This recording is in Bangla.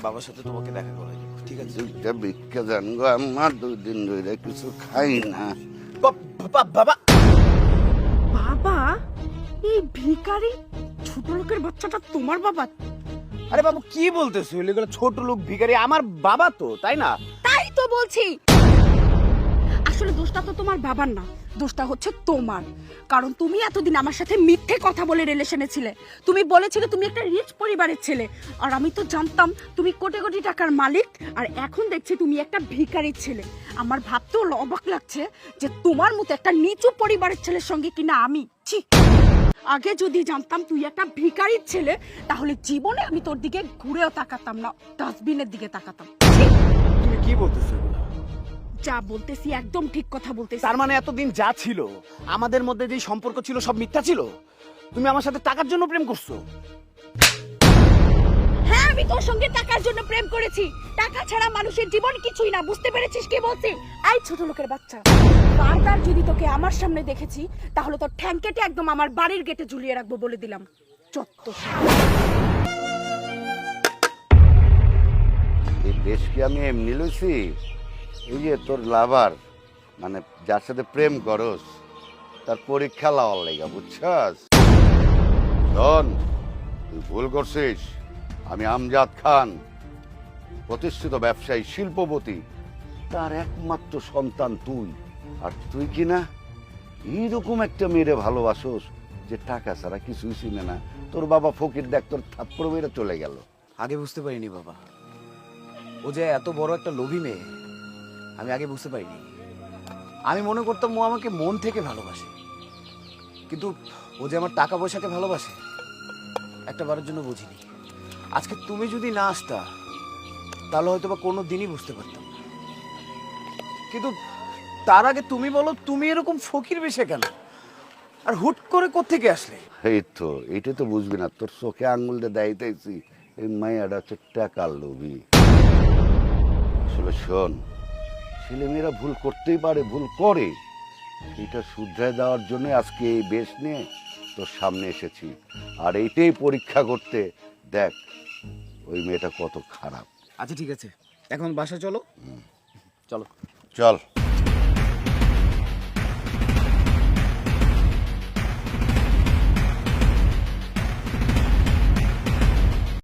বাবার সাথে তোমাকে দেখা করাই দেবো, ঠিক আছে? দুইটা ভিক্ষা দেন গো আমার, 2 দিন ধরে কিছু খাই না। বাবা বাবা, এই ভিখারি ছোট লোকের বাচ্চাটা তোমার বাবা? আরে বাবু কি বলতেছো? এগুলো ছোট লোক ভিখারি আমার বাবা তো, তাই না? তাই তো বলছি। আসলে দোষটা তো তোমার বাবার না, দোষটা হচ্ছে তোমার। কারণ তুমি এতদিন আমার সাথে মিথ্যে কথা বলে রিলেশনে ছিলে। তুমি বলেছিলে তুমি একটা রিচ পরিবারের ছেলে, আর আমি তো জানতাম তুমি কোটি কোটি টাকার মালিক। আর এখন দেখছি তুমি একটা ভিখারির ছেলে। আমার ভাবতেও অবাক লাগছে যে তোমার মতো একটা নিচু পরিবারের ছেলের সঙ্গে কিনা আমি ছি। আগে যদি জানতাম তুই একটা ভিখারির ছেলে, তাহলে জীবনে আমি তোর দিকে ঘুরেও তাকাতাম না, ডাস্টবিনের দিকে তাকাতাম। ছি! তুমি কি বলতেছো এগুলো? যা বলতেছি একদম ঠিক কথা বলতেছি। তার মানে এতদিন যা ছিল আমাদের মধ্যে যে সম্পর্ক ছিল সব মিথ্যা ছিল? তুমি আমার সাথে টাকার জন্য প্রেম করছো? হ্যাঁ, আমি তোর সঙ্গে টাকার জন্য প্রেম করেছি। টাকা ছাড়া মানুষের জীবন কিছুই না, বুঝতে পেরেছিস কি বলছি? এই ছোট লোকের বাচ্চা, বারবার যদি তোকে আমার সামনে দেখেছি তাহলে তোর ঠ্যাং কেটে একদম আমার বাড়ির গেটে ঝুলিয়ে রাখবো বলে দিলাম। চত্ব এই দেশ কি আমি এমনি লইছি? এই যে তোর লাভার, মানে যার সাথে প্রেম করস, তার পরীক্ষা লওয়ার লেগা, বুঝছস? শোন, তুই ভুল করছিস। আমি আমজাদ খান, প্রতিষ্ঠিত ব্যবসায়ী, শিল্পপতি, তার একমাত্র সন্তান তুই। আর তুই কি না এইরকম একটা মেয়েরে ভালোবাসোস যে টাকা ছাড়া কিছুই চিনে না। তোর বাবা ফকির দেখ, তোর থাপ্পড় মেরে চলে গেল। আগে বুঝতে পারিনি বাবা, ও যে এত বড় একটা লোভী মেয়ে, আমি আগে বুঝতে পারিনি। আমি মনে করতাম ও আমাকে মন থেকে ভালোবাসে, কিন্তু ও যে আমার টাকা পয়সাকে ভালোবাসে একটা বারের জন্য বুঝিনি। আজকে তুমি যদি না আসতা তাহলে হয়তো বা কোনো দিনই বুঝতে পারতাম না। কিন্তু তার আগে তুমি বলো, তুমি এরকম ফকির বেশে কেন, আর হুট করে কোত্থেকে আসলে? এই তো, এইটা তো বুঝবি না। তোর চোখে আঙুল দিয়ে দেখাইতেছি, এই মাইয়াটা হচ্ছে টাকার লোভী। আসলে শোন, ছেলেমেয়েরা ভুল করতেই পারে, ভুল করে, এটা শুধরায় দেওয়ার জন্য আজকে এই বেশ নিয়ে তোর সামনে এসেছি। আর এইটাই পরীক্ষা করতে, দেখ ওই মেয়েটা কত খারাপ। আচ্ছা ঠিক আছে, এখন বাসা চলো। চলো। চল।